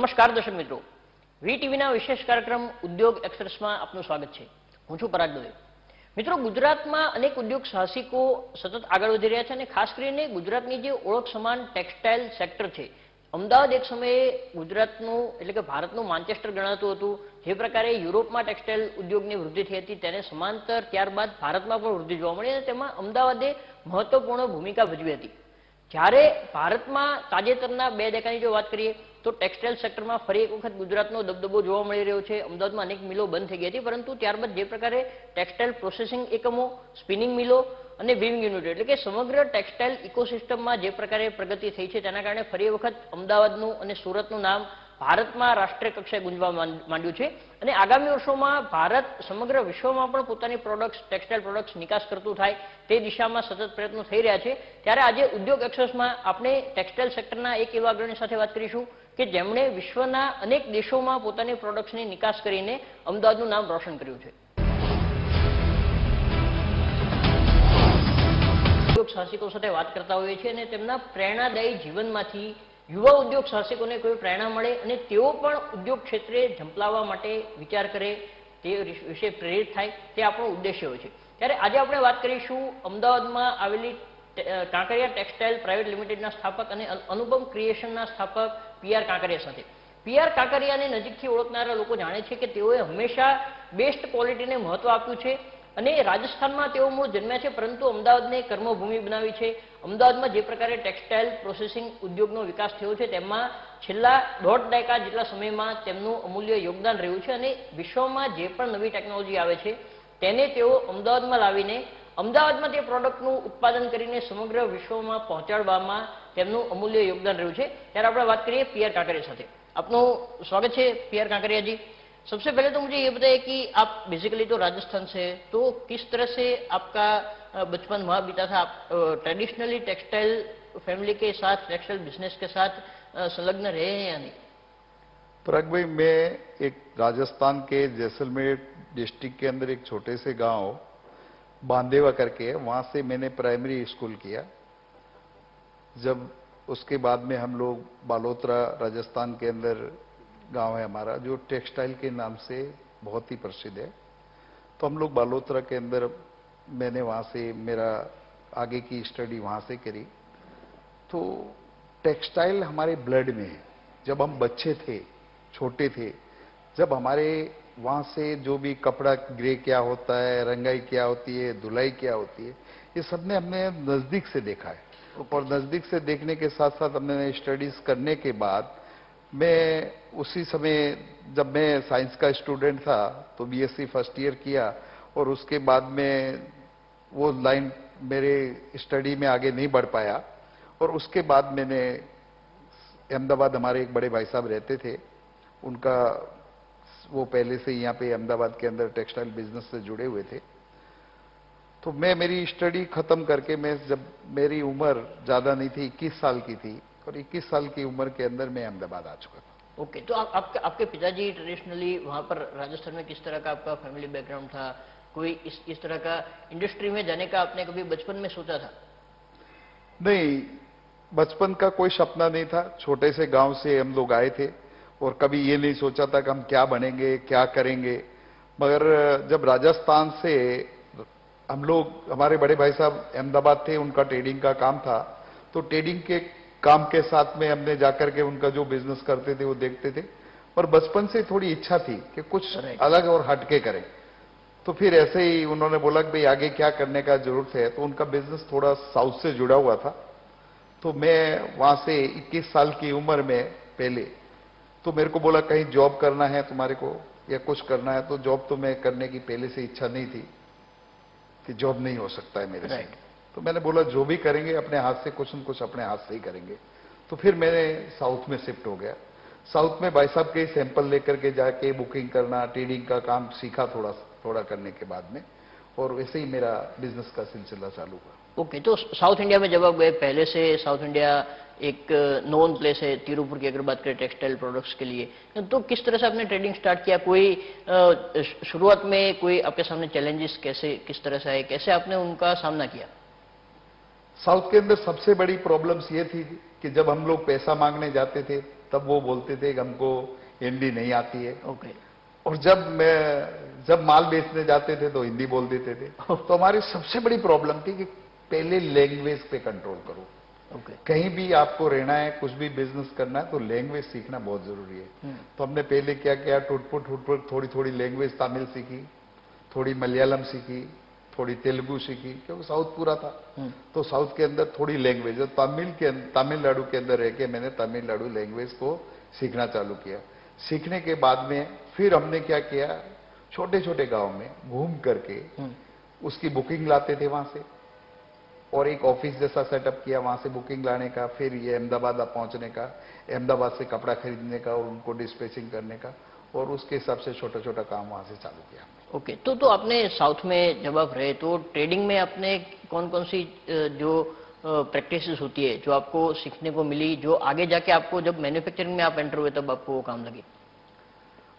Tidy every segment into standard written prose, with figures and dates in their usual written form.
નમસ્કાર દર્શક મિત્રો, વીટીવીના વિશેષ કાર્યક્રમ ઉદ્યોગ એક્સપ્રેસમાં આપનું સ્વાગત છે. હું છું પરાગ દવે. મિત્રો, ગુજરાતમાં અનેક ઉદ્યોગ સાહસિકો સતત આગળ વધી રહ્યા છે અને ખાસ કરીને ગુજરાતની જે ઓળખ સમાન ટેક્સટાઇલ સેક્ટર છે, અમદાવાદ એક સમયે ગુજરાતનું એટલે કે ભારતનું માન્ચેસ્ટર ગણાતું હતું. જે પ્રકારે યુરોપમાં ટેક્સટાઇલ ઉદ્યોગની વૃદ્ધિ થઈ હતી તેને સમાંતર ત્યારબાદ ભારતમાં પણ વૃદ્ધિ જોવા મળી અને તેમાં અમદાવાદે મહત્વપૂર્ણ ભૂમિકા ભજવી હતી. જ્યારે ભારતમાં તાજેતરના 2 દેકાની જો વાત કરીએ તો ટેક્સટાઇલ સેક્ટરમાં ફરી એક વખત ગુજરાતનો દબદબો જોવા મળી રહ્યો છે. અમદાવાદમાં અનેક મિલો બંધ થઈ ગઈ હતી, પરંતુ ત્યારબાદ જે પ્રકારે ટેક્સટાઇલ પ્રોસેસિંગ એકમો, સ્પિનિંગ મિલો અને વીવિંગ યુનિટ એટલે કે સમગ્ર ટેક્સટાઇલ ઇકોસિસ્ટમમાં જે પ્રકારે પ્રગતિ થઈ છે તેના કારણે ફરી વખત અમદાવાદનું અને સુરતનું નામ ભારતમાં રાષ્ટ્રીય કક્ષાએ ગુંજવા માંડ્યું છે અને આગામી વર્ષોમાં ભારત સમગ્ર વિશ્વમાં પણ પોતાની પ્રોડક્ટ્સ, ટેક્સટાઇલ પ્રોડક્ટ્સ નિકાસ કરતું થાય તે દિશામાં સતત પ્રયત્નો થઈ રહ્યા છે. ત્યારે આજે ઉદ્યોગ એક્સપ્રેસમાં આપણે ટેક્સટાઇલ સેક્ટરના એક એવા અગ્રણી સાથે વાત કરીશું કે જેમણે વિશ્વના અનેક દેશોમાં પોતાની પ્રોડક્ટ્સની નિકાસ કરીને અમદાવાદનું નામ રોશન કર્યું છે. ઉદ્યોગ સાહસિકો સાથે વાત કરતા હોઈએ છીએ અને તેમના પ્રેરણાદાયી જીવનમાંથી યુવા ઉદ્યોગ સાહસિકોને કોઈ પ્રેરણા મળે અને તેઓ પણ ઉદ્યોગ ક્ષેત્રે ઝંપલાવવા માટે વિચાર કરે, તે વિશે પ્રેરિત થાય, તે આપણો ઉદ્દેશ્ય હોય છે. ત્યારે આજે આપણે વાત કરીશું અમદાવાદમાં આવેલી કાંકરિયા ટેક્સટાઇલ પ્રાઇવેટ લિમિટેડના સ્થાપક અને અનુપમ ક્રિએશનના સ્થાપક પીઆર કાંકરિયા સાથે. પીઆર કાંકરિયાને નજીકથી ઓળખનારા લોકો જાણે છે કે તેઓએ હંમેશા બેસ્ટ ક્વોલિટીને મહત્વ આપ્યું છે અને રાજસ્થાનમાં તેઓ મૂળ જન્મ્યા છે, પરંતુ અમદાવાદને કર્મભૂમિ બનાવી છે. અમદાવાદમાં જે પ્રકારે ટેક્સટાઇલ પ્રોસેસિંગ ઉદ્યોગનો વિકાસ થયો છે તેમાં છેલ્લા 1.5 દાયકા જેટલા સમયમાં તેમનું અમૂલ્ય યોગદાન રહ્યું છે અને વિશ્વમાં જે પણ નવી ટેકનોલોજી આવે છે તેને તેઓ અમદાવાદમાં લાવીને અમદાવાદમાં તે પ્રોડક્ટનું ઉત્પાદન કરીને સમગ્ર વિશ્વમાં પહોંચાડવામાં તેમનું અમૂલ્ય યોગદાન રહ્યું છે. ત્યારે આપણે વાત કરીએ पीआर कांकरिया સાથે. આપનું સ્વાગત છે पीआर कांकरिया जी. सबसे पहले तो मुझे ये बताइए कि आप बेसिकली तो राजस्थान से, तो किस तरह से आपका बचपन वहाँ बीता था? आप ट्रेडिशनली टेक्सटाइल फैमिली के साथ, टेक्सटाइल बिजनेस के साथ संलग्न रहे हैं या नहीं? पराग भाई, मैं एक राजस्थान के जैसलमेर डिस्ट्रिक्ट के अंदर एक छोटे से गांव बांदेवा करके है, वहां से मैंने प्राइमरी स्कूल किया. जब उसके बाद में हम लोग बालोतरा, राजस्थान के अंदर गांव है हमारा, जो टेक्सटाइल के नाम से बहुत ही प्रसिद्ध है. तो हम लोग बालोतरा के अंदर, मैंने वहां से मेरा आगे की स्टडी वहां से करी. तो टेक्सटाइल हमारे ब्लड में है. जब हम बच्चे थे, छोटे थे, जब हमारे वहां से जो भी कपड़ा ग्रे क्या होता है, रंगाई क्या होती है, धुलाई क्या होती है, ये सब ने हमने नजदीक से देखा है. और नजदीक से देखने के साथ साथ हमने स्टडीज करने के बाद मैं उसी समय, जब मैं साइंस का स्टूडेंट था तो बीएससी फर्स्ट ईयर किया और उसके बाद में वो लाइन मेरे स्टडी में आगे नहीं बढ़ पाया. और उसके बाद मैंने अहमदाबाद, हमारे एक बड़े भाई साहब रहते थे, उनका वो पहले से यहाँ पे अहमदाबाद के अंदर टेक्सटाइल बिजनेस से जुड़े हुए थे. तो मैं मेरी स्टडी खत्म करके, मैं जब मेरी उम्र ज्यादा नहीं थी, 21 साल की थी, और 21 साल की उम्र के अंदर मैं अहमदाबाद आ चुका था. ओके, तो आपके पिताजी ट्रेडिशनली वहाँ पर राजस्थान में किस तरह का आपका फैमिली बैकग्राउंड था? कोई इस तरह का इंडस्ट्री में जाने का आपने कभी बचपन में सोचा था? नहीं, बचपन का कोई सपना नहीं था. छोटे से गांव से हम लोग आए थे और कभी ये नहीं सोचा था कि हम क्या बनेंगे, क्या करेंगे. मगर जब राजस्थान से हम लोग, हमारे बड़े भाई साहब अहमदाबाद थे, उनका ट्रेडिंग का काम था, तो ट्रेडिंग के काम के साथ में हमने जाकर के उनका जो बिजनेस करते थे वो देखते थे. और बचपन से थोड़ी इच्छा थी कि कुछ अलग और हटके करें. तो फिर ऐसे ही उन्होंने बोला कि भाई आगे क्या करने का जरूरत है. तो उनका बिजनेस थोड़ा साउथ से जुड़ा हुआ था. तो मैं वहां से 21 साल की उम्र में पहले, तो मेरे को बोला कहीं जॉब करना है तुम्हारे को या कुछ करना है. तो जॉब तो मैं करने की पहले से इच्छा नहीं थी कि जॉब नहीं हो सकता है मेरे से. तो मैंने बोला जो भी करेंगे अपने हाथ से, कुछ न कुछ अपने हाथ से ही करेंगे. तो फिर मैंने साउथ में शिफ्ट हो गया. साउथ में भाई साहब के सैंपल लेकर के जाके बुकिंग करना, ट्रेडिंग का काम सीखा थोड़ा थोड़ा करने के बाद में, और वैसे ही मेरा बिजनेस का सिलसिला चालू हुआ. ओके, तो साउथ इंडिया में जब आप गए, पहले से साउथ इंडिया एक नोन प्लेस है, तिरुपुर की अगर बात करें टेक्सटाइल प्रोडक्ट्स के लिए, तो किस तरह से आपने ट्रेडिंग स्टार्ट किया? कोई शुरुआत में कोई आपके सामने चैलेंजेस कैसे, किस तरह से आए, कैसे आपने उनका सामना किया? साउथ के अंदर सबसे बड़ी प्रॉब्लम्स ये थी कि जब हम लोग पैसा मांगने जाते थे तब वो बोलते थे कि हमको हिंदी नहीं आती है। ओके। और जब माल बेचने जाते थे तो हिंदी बोल देते थे। तो हमारी सबसे बड़ी प्रॉब्लम थी कि पहले लैंग्वेज पे कंट्रोल करो। ओके। कहीं भी आपको रहना है, कुछ भी बिजनेस करना है तो लैंग्वेज सीखना बहुत जरूरी है। तो हमने पहले क्या किया, टुटपुट थोड़ी थोड़ी लैंग्वेज तमिल सीखी, थोड़ी मलयालम सीखी, थोड़ी तेलुगु सीखी, क्योंकि साउथ पूरा था। तो साउथ के अंदर थोड़ी लैंग्वेज, तमिलनाडु के अंदर रह के मैंने तमिलनाडु लैंग्वेज को सीखना चालू किया। सीखने के बाद में फिर हमने क्या किया, छोटे छोटे गांव में घूम करके उसकी बुकिंग लाते थे वहां से, और एक ऑफिस जैसा सेटअप किया वहां से बुकिंग लाने का, फिर ये अहमदाबाद पहुंचने का, अहमदाबाद से कपड़ा खरीदने का और उनको डिस्पैचिंग करने का, और उसके हिसाब से छोटा छोटा काम वहां से चालू किया। ओके। तो आपने साउथ में जब आप रहे तो ट्रेडिंग में आपने कौन कौन सी जो प्रैक्टिसेस होती है जो आपको सीखने को मिली, जो आगे जाके आपको जब मैन्युफैक्चरिंग में आप एंटर हुए तब आपको वो काम लगी?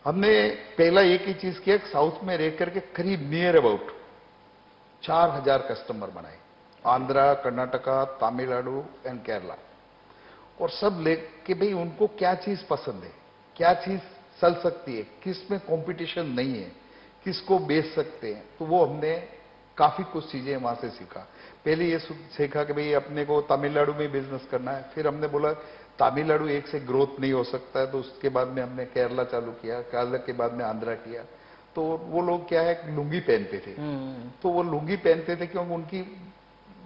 हमने पहला एक ही चीज किया, साउथ में रह करके करीब नियर अबाउट 4000 कस्टमर बनाए, आंध्रा, कर्नाटका, तमिलनाडु एंड केरला। और सब लेके भाई उनको क्या चीज पसंद है, क्या चीज चल सकती है, किस में कंपटीशन नहीं है, किसको बेच सकते हैं। तो वो हमने काफी कुछ चीजें वहां से सीखा। पहले ये सीखा कि भाई अपने को तमिलनाडु में बिजनेस करना है, फिर हमने बोला तमिलनाडु एक से ग्रोथ नहीं हो सकता है, तो उसके बाद में हमने केरला चालू किया, केरला के बाद में आंध्रा किया। तो वो लोग क्या है, लुंगी पहनते थे। तो वो लुंगी पहनते थे क्योंकि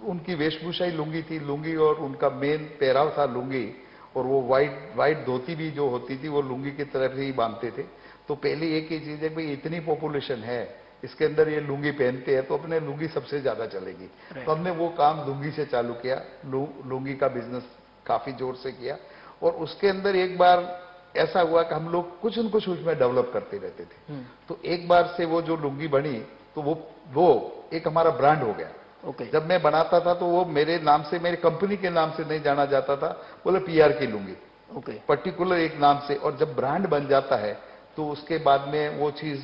उनकी वेशभूषा ही लुंगी थी, लुंगी और उनका मेन पहराव था लुंगी, और वो वाइट धोती भी जो होती थी वो लुंगी की तरफ ही बांधते थे। तो पहली एक ही चीज है भाई, इतनी पॉपुलेशन है इसके अंदर ये लुंगी पहनते हैं, तो अपने लुंगी सबसे ज्यादा चलेगी। तो हमने वो काम लुंगी से चालू किया, लुंगी का बिजनेस काफी जोर से किया। और उसके अंदर एक बार ऐसा हुआ कि हम लोग कुछ न कुछ उसमें डेवलप करते रहते थे। तो एक बार से वो जो लुंगी बनी तो वो एक हमारा ब्रांड हो गया। जब मैं बनाता था तो वो मेरे नाम से, मेरी कंपनी के नाम से नहीं जाना जाता था, बोले पीआर की लुंगी, पर्टिकुलर एक नाम से। और जब ब्रांड बन जाता है तो उसके बाद में वो चीज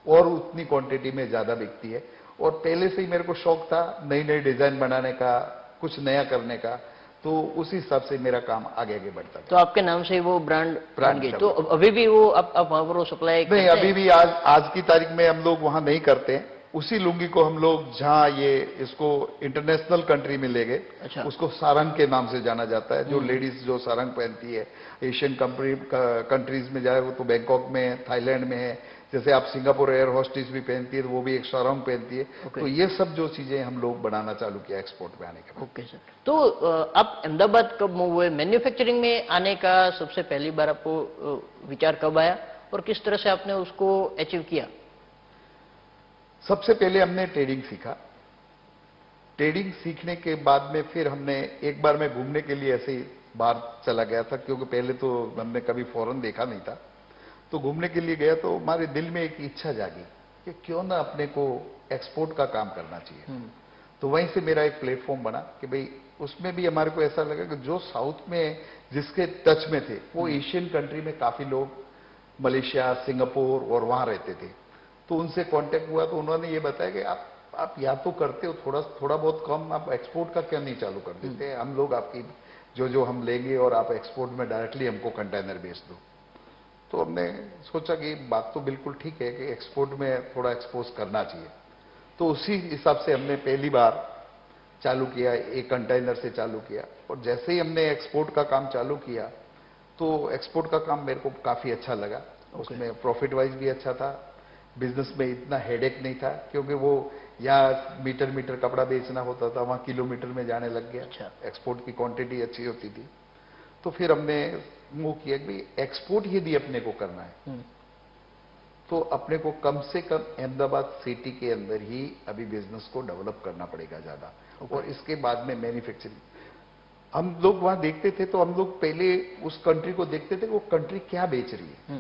और उतनी क्वांटिटी में ज्यादा बिकती है। और पहले से ही मेरे को शौक था नई नई डिजाइन बनाने का, कुछ नया करने का, तो उसी हिसाब से मेरा काम आगे आगे बढ़ता है। तो आपके नाम से वो ब्रांड बन गई। तो अभी भी वो आप वहां पर सप्लाई नहीं, अभी भी आज की तारीख में हम लोग वहां नहीं करते हैं। उसी लुंगी को हम लोग जहां ये इसको इंटरनेशनल कंट्री में ले गए, अच्छा। उसको सारंग के नाम से जाना जाता है। जो लेडीज जो सारंग पहनती है एशियन कंट्रीज में जाए, वो तो बैंकॉक में है, थाईलैंड में है। जैसे आप सिंगापुर एयर होस्टेस भी पहनती है तो वो भी एक सारंग पहनती है। तो ये सब जो चीजें हम लोग बनाना चालू किया एक्सपोर्ट में आने के बाद। Okay sir. तो आप अहमदाबाद कब मूव हुए? मैन्युफैक्चरिंग में आने का सबसे पहली बार आपको विचार कब आया और किस तरह से आपने उसको अचीव किया? सबसे पहले हमने ट्रेडिंग सीखा। ट्रेडिंग सीखने के बाद में फिर हमने एक बार मैं घूमने के लिए ऐसे ही बाहर चला गया था, क्योंकि पहले तो हमने कभी फॉरेन देखा नहीं था। तो घूमने के लिए गया तो हमारे दिल में एक इच्छा जागी कि क्यों ना अपने को एक्सपोर्ट का काम करना चाहिए। तो वहीं से मेरा एक प्लेटफॉर्म बना कि भाई उसमें भी हमारे को ऐसा लगा कि जो साउथ में जिसके टच में थे वो एशियन कंट्री में काफी लोग मलेशिया, सिंगापुर और वहां रहते थे। तो उनसे कांटेक्ट हुआ तो उन्होंने ये बताया कि आप या तो करते हो थोड़ा बहुत कम, आप एक्सपोर्ट का क्यों नहीं चालू कर देते? हम लोग आपकी जो हम लेंगे और आप एक्सपोर्ट में डायरेक्टली हमको कंटेनर बेच दो। तो हमने सोचा कि बात तो बिल्कुल ठीक है कि एक्सपोर्ट में थोड़ा एक्सपोज करना चाहिए। तो उसी हिसाब से हमने पहली बार चालू किया, एक कंटेनर से चालू किया। और जैसे ही हमने एक्सपोर्ट का काम चालू किया तो एक्सपोर्ट का काम मेरे को काफी अच्छा लगा। उसमें प्रॉफिट वाइज भी अच्छा था, बिजनेस में इतना हेडेक नहीं था, क्योंकि वो यहाँ मीटर कपड़ा बेचना होता था, वहां किलोमीटर में जाने लग गया। अच्छा। एक्सपोर्ट की क्वांटिटी अच्छी होती थी। तो फिर हमने मूव किया कि एक्सपोर्ट यदि अपने को करना है तो अपने को कम से कम अहमदाबाद सिटी के अंदर ही अभी बिजनेस को डेवलप करना पड़ेगा ज्यादा। और इसके बाद में मैन्युफैक्चरिंग हम लोग वहां देखते थे, तो हम लोग पहले उस कंट्री को देखते थे वो कंट्री क्या बेच रही है।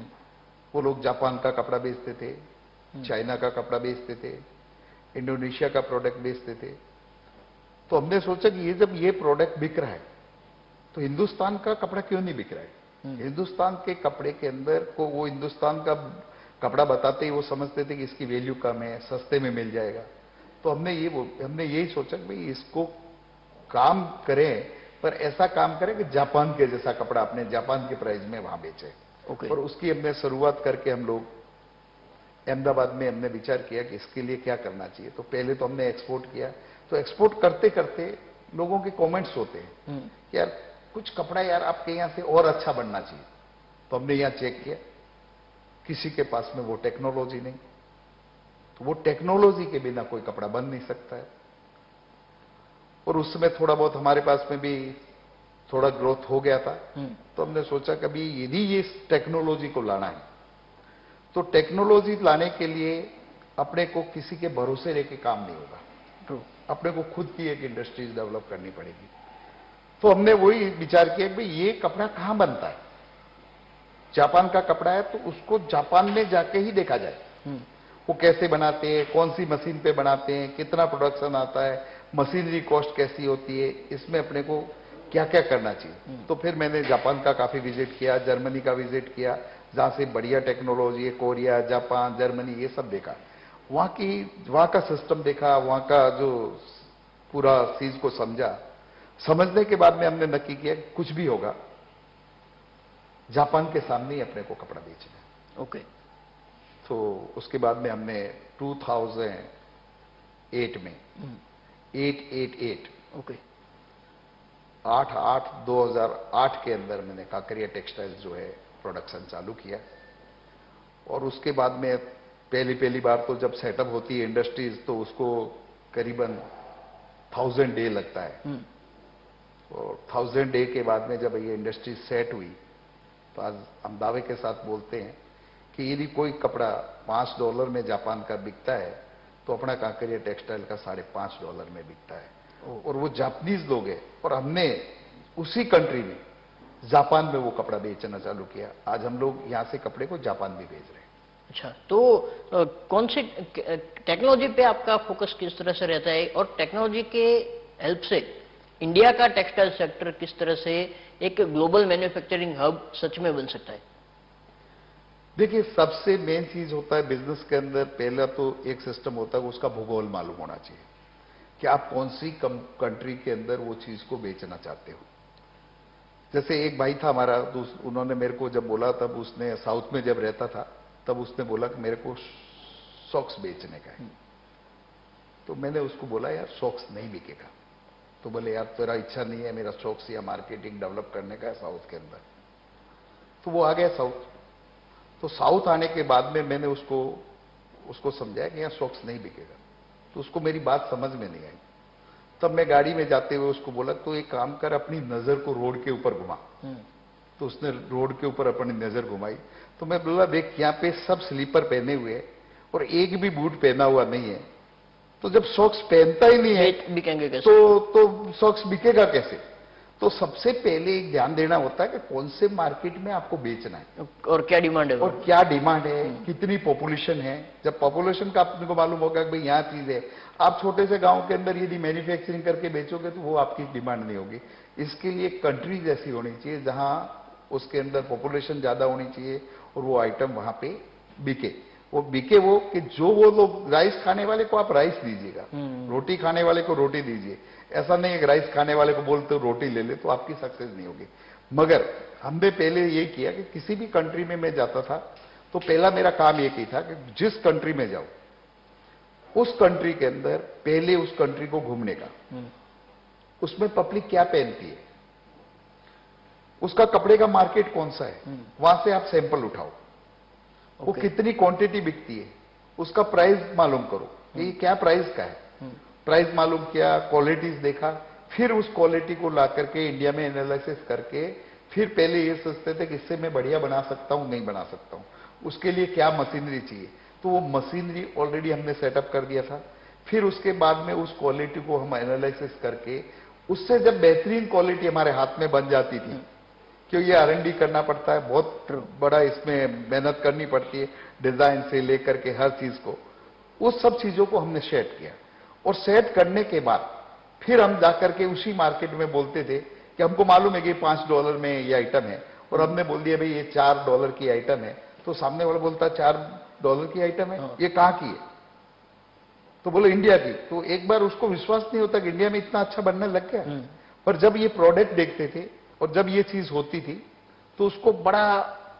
वो लोग जापान का कपड़ा बेचते थे, चाइना का कपड़ा बेचते थे, इंडोनेशिया का प्रोडक्ट बेचते थे। तो हमने सोचा कि ये जब ये प्रोडक्ट बिक रहा है तो हिंदुस्तान का कपड़ा क्यों नहीं बिक रहा है? हिंदुस्तान के कपड़े के अंदर को वो हिंदुस्तान का कपड़ा बताते ही वो समझते थे कि इसकी वैल्यू कम है, सस्ते में मिल जाएगा। तो हमने यही सोचा कि भाई इसको काम करें पर ऐसा काम करें कि जापान के जैसा कपड़ा अपने जापान के प्राइस में वहां बेचे। ओके। और उसकी हमने शुरुआत करके हम लोग अहमदाबाद में हमने विचार किया कि इसके लिए क्या करना चाहिए। तो पहले तो हमने एक्सपोर्ट किया, तो एक्सपोर्ट करते करते लोगों के कमेंट्स होते हैं कि यार कुछ कपड़ा यार आपके यहां से और अच्छा बनना चाहिए। तो हमने यहां चेक किया, किसी के पास में वो टेक्नोलॉजी नहीं, तो वो टेक्नोलॉजी के बिना कोई कपड़ा बन नहीं सकता है। और उस समय थोड़ा बहुत हमारे पास में भी थोड़ा ग्रोथ हो गया था। तो हमने सोचा कभी यदि ये टेक्नोलॉजी को लाना है तो टेक्नोलॉजी लाने के लिए अपने को किसी के भरोसे रह के काम नहीं होगा, अपने को खुद की एक इंडस्ट्रीज डेवलप करनी पड़ेगी। तो हमने वही विचार किया कि भाई ये कपड़ा कहां बनता है, जापान का कपड़ा है तो उसको जापान में जाके ही देखा जाए, वो कैसे बनाते हैं, कौन सी मशीन पे बनाते हैं, कितना प्रोडक्शन आता है, मशीनरी कॉस्ट कैसी होती है, इसमें अपने को क्या क्या करना चाहिए। तो फिर मैंने जापान का काफी विजिट किया, जर्मनी का विजिट किया जहां से बढ़िया टेक्नोलॉजी है, कोरिया, जापान, जर्मनी, ये सब देखा, वहां का सिस्टम देखा, वहां का जो पूरा चीज को समझा। समझने के बाद में हमने नक्की किया कि कुछ भी होगा जापान के सामने ही अपने को कपड़ा बेचना है। ओके। तो उसके बाद में हमने 2008 में 888 ओके 8/8/2008 के अंदर मैंने काकरिया टेक्सटाइल्स जो है प्रोडक्शन चालू किया। और उसके बाद में पहली बार तो जब सेटअप होती है इंडस्ट्रीज तो उसको करीबन 1000 डे लगता है। और 1000 डे के बाद में जब ये इंडस्ट्री सेट हुई तो आज हम दावे के साथ बोलते हैं कि यदि कोई कपड़ा $5 में जापान का बिकता है तो अपना काकरिया टेक्सटाइल का $5.5 में बिकता है। और वो जापानीज लोग हैं और हमने उसी कंट्री में जापान में वो कपड़ा बेचना चालू किया। आज हम लोग यहां से कपड़े को जापान भी भेज रहे हैं। अच्छा, तो कौन सी टेक्नोलॉजी पे आपका फोकस किस तरह से रहता है और टेक्नोलॉजी के हेल्प से इंडिया का टेक्सटाइल सेक्टर किस तरह से एक ग्लोबल मैन्युफैक्चरिंग हब सच में बन सकता है? देखिए, सबसे मेन चीज होता है बिजनेस के अंदर, पहला तो एक सिस्टम होता है उसका भूगोल मालूम होना चाहिए कि आप कौन सी कंट्री के अंदर वो चीज को बेचना चाहते हो। जैसे एक भाई था हमारा, उन्होंने मेरे को जब बोला, तब उसने साउथ में जब रहता था तब उसने बोला कि मेरे को सॉक्स बेचने का है। तो मैंने उसको बोला यार सॉक्स नहीं बिकेगा। तो बोले यार तेरा इच्छा नहीं है मेरा सॉक्स या मार्केटिंग डेवलप करने का है साउथ के अंदर। तो वो आ गया साउथ। तो साउथ आने के बाद में मैंने उसको समझाया कि यहाँ सॉक्स नहीं बिकेगा। तो उसको मेरी बात समझ में नहीं आई। तब मैं गाड़ी में जाते हुए उसको बोला तो एक काम कर, अपनी नजर को रोड के ऊपर घुमा। तो उसने रोड के ऊपर अपनी नजर घुमाई। तो मैं बोला देख यहाँ पे सब स्लीपर पहने हुए हैं और एक भी बूट पहना हुआ नहीं है, तो जब सॉक्स पहनता ही नहीं है बिकेंगे कैसे? तो सॉक्स बिकेगा कैसे? तो सबसे पहले एक ध्यान देना होता है कि कौन से मार्केट में आपको बेचना है और क्या डिमांड है, और क्या डिमांड है, कितनी पॉपुलेशन है। जब पॉपुलेशन का आपको मालूम होगा कि भाई यहाँ चीज है, आप छोटे से गांव के अंदर यदि मैन्युफैक्चरिंग करके बेचोगे तो वो आपकी डिमांड नहीं होगी। इसके लिए कंट्रीज ऐसी होनी चाहिए जहां उसके अंदर पॉपुलेशन ज्यादा होनी चाहिए और वो आइटम वहां पे बिके। वो बिके वो कि जो वो लोग राइस खाने वाले को आप राइस दीजिएगा, रोटी खाने वाले को रोटी दीजिए। ऐसा नहीं है कि राइस खाने वाले को बोलते हो रोटी ले ले, तो आपकी सक्सेस नहीं होगी। मगर हमने पहले ये किया कि किसी भी कंट्री में मैं जाता था तो पहला मेरा काम एक ही था कि जिस कंट्री में जाऊं उस कंट्री के अंदर पहले उस कंट्री को घूमने का, उसमें पब्लिक क्या पहनती है, उसका कपड़े का मार्केट कौन सा है, वहां से आप सैंपल उठाओ, वो कितनी क्वांटिटी बिकती है, उसका प्राइस मालूम करो कि क्या प्राइस का है। प्राइस मालूम किया, क्वालिटीज देखा, फिर उस क्वालिटी को ला करके इंडिया में एनालिसिस करके फिर पहले ये सोचते थे कि इससे मैं बढ़िया बना सकता हूं नहीं बना सकता हूं, उसके लिए क्या मशीनरी चाहिए। तो वो मशीनरी ऑलरेडी हमने सेटअप कर दिया था। फिर उसके बाद में उस क्वालिटी को हम एनालिसिस करके उससे जब बेहतरीन क्वालिटी हमारे हाथ में बन जाती थी, क्यों ये R&D करना पड़ता है, बहुत बड़ा इसमें मेहनत करनी पड़ती है, डिजाइन से लेकर के हर चीज को, उस सब चीजों को हमने सेट किया। और सेट करने के बाद फिर हम जाकर के उसी मार्केट में बोलते थे कि हमको मालूम है कि $5 में ये आइटम है, और हमने बोल दिया भाई ये $4 की आइटम है। तो सामने वाला बोलता $4 की आइटम है, ये कहां की है? तो बोले इंडिया की। तो एक बार उसको विश्वास नहीं होता कि इंडिया में इतना अच्छा बनने लग गया। पर जब ये प्रोडक्ट देखते थे और जब ये चीज होती थी तो उसको बड़ा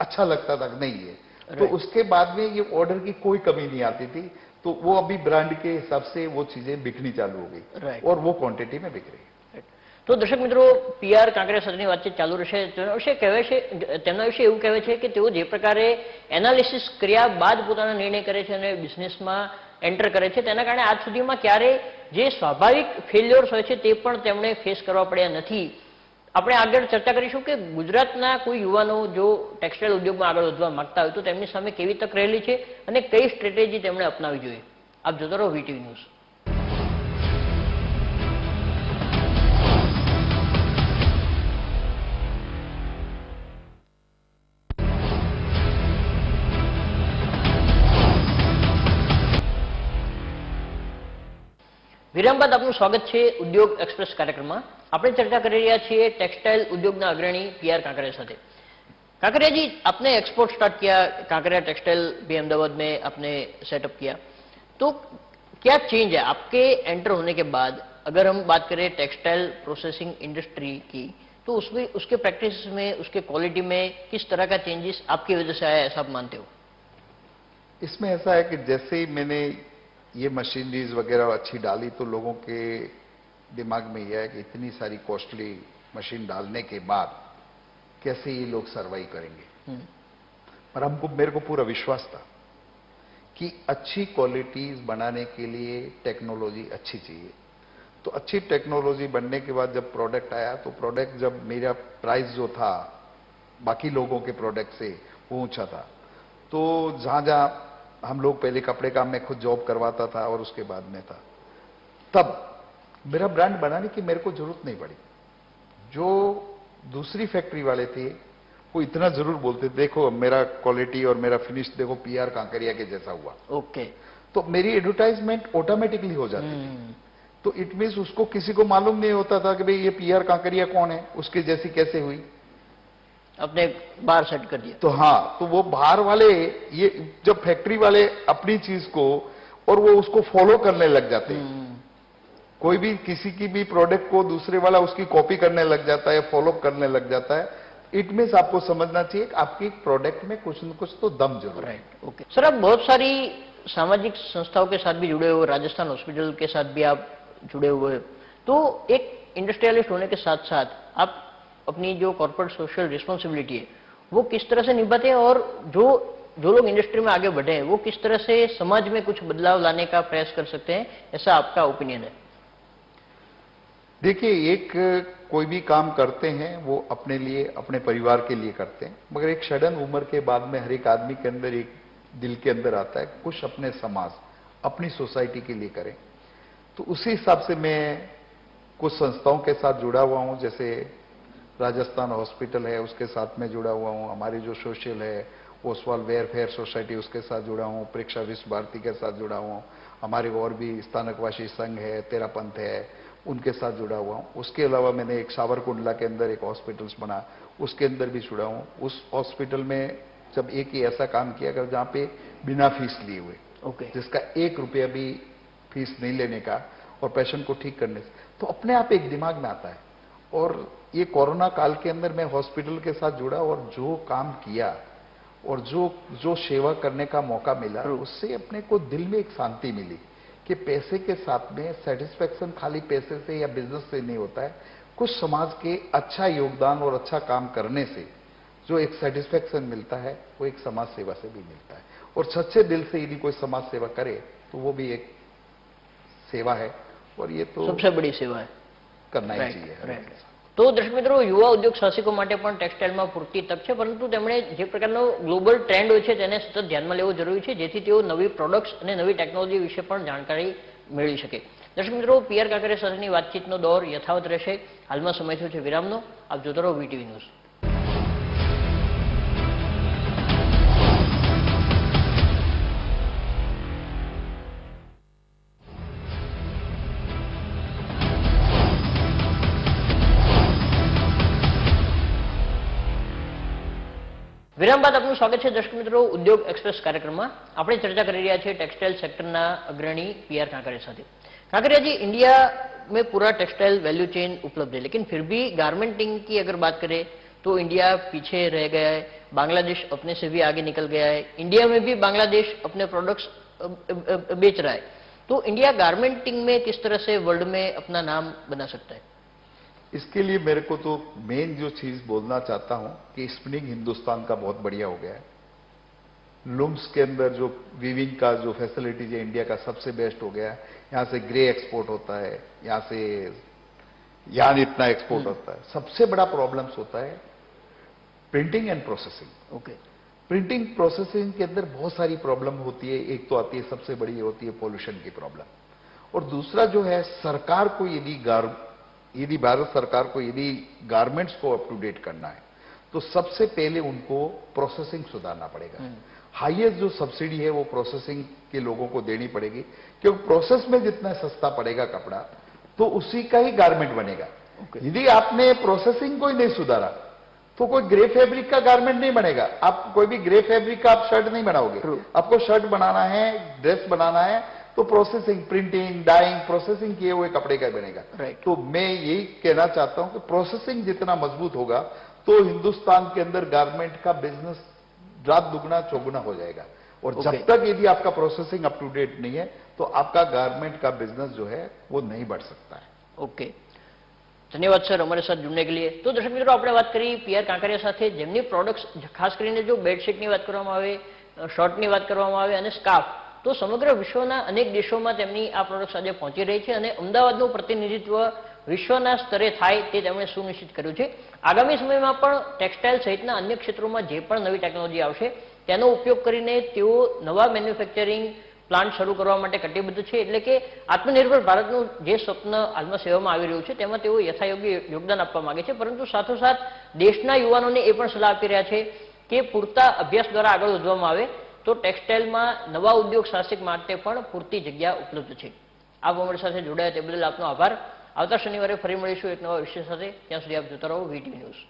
अच्छा लगता था कि नहीं है। तो उसके बाद में ये ऑर्डर की कोई कमी नहीं आती थी, तो वो अभी ब्रांड के हिसाब से वो चीजें बिकनी चालू हो गई और वो क्वांटिटी में बिक रही है। तो दर्शक મિત્રો, PR કાંકરિયા સાથેની વાતચીત ચાલુ રહેશે। તેના વિશે કહેવાય છે, તેમના વિશે એવું કહેવાય છે કે તેઓ જે પ્રકારે એનાલિસિસ કર્યા બાદ પોતાનો નિર્ણય કરે છે અને બિઝનેસમાં એન્ટર કરે છે, તેના કારણે આજ સુધીમાં ક્યારે જે સ્વાભાવિક ફેલ્યોર્સ હોય છે તે પણ તેમણે ફેસ કરવા પડ્યા નથી। આપણે આગળ ચર્ચા કરીશું કે ગુજરાતના કોઈ યુવાનો જો ટેક્સટાઇલ ઉદ્યોગમાં આગળ વધવા માંગતા હોય તો તેમની સામે કેવી તક રહેલી છે અને કઈ સ્ટ્રેટેજી તેમણે અપનાવવી જોઈએ। આપ જોતા રહો VTV ન્યૂઝ। વિરામ બાદ આપનું સ્વાગત છે ઉદ્યોગ એક્સપ્રેસ કાર્યક્રમમાં। આપણે ચર્ચા કરી રહ્યા છીએ ટેક્સટાઇલ ઉદ્યોગના અગ્રણી PR કાંકરિયા સાથે। कांकरिया जी, आपने एक्सपोर्ट स्टार्ट किया, कांकरिया टेक्सटाइल भी अहमदाबाद में आपने सेटअप किया, तो क्या चेंज है आपके एंटर होने के बाद? अगर हम बात करें टेक्सटाइल प्रोसेसिंग इंडस्ट्री की, तो उसमें उसके प्रैक्टिस में, उसके क्वालिटी में किस तरह का चेंजेस आपकी वजह से आया, ऐसा आप मानते हो? इसमें ऐसा है कि जैसे ही मैंने ये मशीनरीज वगैरह अच्छी डाली तो लोगों के दिमाग में यह है कि इतनी सारी कॉस्टली मशीन डालने के बाद कैसे ये लोग सर्वाइव करेंगे। पर मेरे को पूरा विश्वास था कि अच्छी क्वालिटीज बनाने के लिए टेक्नोलॉजी अच्छी चाहिए। तो अच्छी टेक्नोलॉजी बनने के बाद जब प्रोडक्ट आया तो प्रोडक्ट जब मेरा प्राइस जो था बाकी लोगों के प्रोडक्ट से वो ऊंचा था, तो जहां जहां हम लोग पहले कपड़े काम में खुद जॉब करवाता था और उसके बाद में था, तब मेरा ब्रांड बनाने की मेरे को जरूरत नहीं पड़ी। जो दूसरी फैक्ट्री वाले थे वो इतना जरूर बोलते, देखो मेरा क्वालिटी और मेरा फिनिश देखो PR कांकरिया के जैसा हुआ। ओके। तो मेरी एडवर्टाइजमेंट ऑटोमेटिकली हो जाती थी। तो इट मीन्स उसको किसी को मालूम नहीं होता था कि भाई ये PR कांकरिया कौन है, उसके जैसी कैसे हुई, अपने बाहर सेट कर दिया। तो हाँ, तो वो बाहर वाले ये जब फैक्ट्री वाले अपनी चीज को और वो उसको फॉलो करने लग जाते हैं, कोई भी किसी की भी प्रोडक्ट को दूसरे वाला उसकी कॉपी करने लग जाता है, फॉलो करने लग जाता है, इट मीन्स आपको समझना चाहिए कि आपकी प्रोडक्ट में कुछ न कुछ तो दम जरूर है। ओके सर, आप बहुत सारी सामाजिक संस्थाओं के साथ भी जुड़े हुए, राजस्थान हॉस्पिटल के साथ भी आप जुड़े हुए, तो एक इंडस्ट्रियलिस्ट होने के साथ साथ आप अपनी जो कॉर्पोरेट सोशल रिस्पॉन्सिबिलिटी है वो किस तरह से निभाते हैं, और जो लोग इंडस्ट्री में आगे बढ़े हैं वो किस तरह से समाज में कुछ बदलाव लाने का प्रयास कर सकते हैं, ऐसा आपका ओपिनियन है? देखिए, एक कोई भी काम करते हैं वो अपने लिए, अपने परिवार के लिए करते हैं, मगर एक सडन उम्र के बाद में हर एक आदमी के अंदर एक दिल के अंदर आता है कुछ अपने समाज, अपनी सोसाइटी के लिए करें। तो उसी हिसाब से मैं कुछ संस्थाओं के साथ जुड़ा हुआ हूं, जैसे राजस्थान हॉस्पिटल है उसके साथ में जुड़ा हुआ हूं, हमारी जो सोशल है ओसवाल वेलफेयर सोसाइटी उसके साथ जुड़ा हूं, परीक्षा विश्व भारती के साथ जुड़ा हुआ हूं, हमारे और भी स्थानकवासी संघ है, तेरापंथ है, उनके साथ जुड़ा हुआ हूं। उसके अलावा मैंने एक सावरकुंडला के अंदर एक हॉस्पिटल्स बना, उसके अंदर भी जुड़ा हूं। उस हॉस्पिटल में जब एक ही ऐसा काम किया अगर जहां पे बिना फीस लिए हुए, जिसका 1 रुपया भी फीस नहीं लेने का और पेशेंट को ठीक करने से, तो अपने आप एक दिमाग में आता है। और ये कोरोना काल के अंदर मैं हॉस्पिटल के साथ जुड़ा और जो काम किया और जो सेवा करने का मौका मिला, उससे अपने को दिल में एक शांति मिली कि पैसे के साथ में सेटिस्फेक्शन खाली पैसे से या बिजनेस से नहीं होता है, कुछ समाज के अच्छा योगदान और अच्छा काम करने से जो एक सेटिस्फेक्शन मिलता है वो एक समाज सेवा से भी मिलता है। और सच्चे दिल से यदि कोई समाज सेवा करे तो वो भी एक सेवा है, और ये तो सबसे बड़ी सेवा है, करना ही चाहिए। तो दर्शक मित्रों, युवा उद्योग साहसिको माटे पण टेक्सटाइलમાં પૂરતી તક છે, પરંતુ તેમણે જે પ્રકારનો ગ્લોબલ ટ્રેન્ડ હોય છે તેને સતત ધ્યાનમાં લેવો જરૂરી છે, જેથી તેઓ નવી પ્રોડક્ટ્સ અને નવી ટેકનોલોજી વિશે પણ જાણકારી મેળવી શકે। દર્શક મિત્રો, PR કાંકરિયા સાથેની વાતચીતનો દોર યથાવત રહેશે। હાલમાં સમય થયો છે વિરામનો। આપ જોતા રહો VTV ન્યૂઝ। વિરામ બાદ આપનું સ્વાગત છે દર્શક મિત્રો ઉદ્યોગ એક્સપ્રેસ કાર્યક્રમમાં। આપણે ચર્ચા કરી રહ્યા છીએ ટેક્સટાઇલ સેક્ટરના અગ્રણી PR કાંકરિયા સાથે। કાંકરિયાજી, ઇન્ડિયા में पूरा टेक्सटाइल वैल्यू चेन उपलब्ध है, लेकिन फिर भी गारमेंटिंग की अगर बात करें तो इंडिया पीछे रह गया है, बांग्लादेश अपने से भी आगे निकल गया है, इंडिया में भी बांग्लादेश अपने प्रोडक्ट्स बेच रहा है। तो इंडिया गारमेंटिंग में किस तरह से वर्ल्ड में अपना नाम बना सकता है? इसके लिए मेरे को तो मेन जो चीज बोलना चाहता हूं कि स्पिनिंग हिंदुस्तान का बहुत बढ़िया हो गया है। लूम्स के अंदर जो वीविंग का जो फैसिलिटीज है इंडिया का सबसे बेस्ट हो गया है। यहां से ग्रे एक्सपोर्ट होता है, यहां से यान इतना एक्सपोर्ट होता है। सबसे बड़ा प्रॉब्लम्स होता है printing and processing. Okay, printing processing के अंदर बहुत सारी प्रॉब्लम होती है। एक तो आती है, सबसे बड़ी होती है पोल्यूशन की प्रॉब्लम, और दूसरा जो है सरकार को यदि भारत सरकार को यदि गारमेंट्स को अप टू डेट करना है तो सबसे पहले उनको प्रोसेसिंग सुधारना पड़ेगा। हाईएस्ट जो सब्सिडी है वो प्रोसेसिंग के लोगों को देनी पड़ेगी, क्योंकि प्रोसेस में जितना सस्ता पड़ेगा कपड़ा तो उसी का ही गारमेंट बनेगा। यदि आपने प्रोसेसिंग को ही नहीं सुधारा तो कोई ग्रे फैब्रिक का गारमेंट नहीं बनेगा। आप कोई भी ग्रे फैब्रिक का आप शर्ट नहीं बनाओगे। आपको शर्ट बनाना है, ड्रेस बनाना है, तो प्रोसेसिंग, प्रिंटिंग, डाइंग, प्रोसेसिंग किए हुए कपड़े का बनेगा। तो मैं यही कहना चाहता हूं कि प्रोसेसिंग जितना मजबूत होगा तो हिंदुस्तान के अंदर गारमेंट का बिजनेस रात दुगना चौगुना हो जाएगा। और जब तक यदि आपका प्रोसेसिंग अप टू डेट नहीं है तो आपका गारमेंट का बिजनेस जो है वो नहीं बढ़ सकता है। ओके, धन्यवाद सर અમારી સાથે જોડને કે लिए। તો દર્શક મિત્રો, આપણે વાત કરી પીઆર કાંકરિયા સાથે, જેમની પ્રોડક્ટ્સ ખાસ કરીને જો બેડશીટની વાત કરવામાં આવે, શર્ટની વાત કરવામાં આવે અને સ્કાર્ફ, તો સમગ્ર વિશ્વના અનેક દેશોમાં તેમની આ પ્રોડક્ટ્સ આજે પહોંચી રહી છે અને અમદાવાદનું પ્રતિનિધિત્વ વિશ્વના સ્તરે થાય તે તેમણે સુનિશ્ચિત કર્યું છે। આગામી સમયમાં પણ ટેક્સટાઇલ સહિતના અન્ય ક્ષેત્રોમાં જે પણ નવી ટેકનોલોજી આવશે તેનો ઉપયોગ કરીને તેઓ નવા મેન્યુફેક્ચરિંગ પ્લાન્ટ શરૂ કરવા માટે કટિબદ્ધ છે। એટલે કે આત્મનિર્ભર ભારતનું જે સ્વપ્ન હાલમાં સેવામાં આવી રહ્યું છે તેમાં તેઓ યથાયોગ્ય યોગદાન આપવા માંગે છે, પરંતુ સાથોસાથ દેશના યુવાનોને એ પણ સલાહ આપી રહ્યા છે કે પૂરતા અભ્યાસ દ્વારા આગળ વધવામાં આવે તો ટેક્સટાઇલમાં નવા ઉદ્યોગ સાહસિક માટે પણ પૂરતી જગ્યા ઉપલબ્ધ છે। આપ અમારી સાથે જોડાયા તે બદલ આપનો આભાર। આવતા શનિવારે ફરી મળીશું એક નવા વિષય સાથે। ત્યાં સુધી આપ જોતા રહો VTV ન્યૂઝ।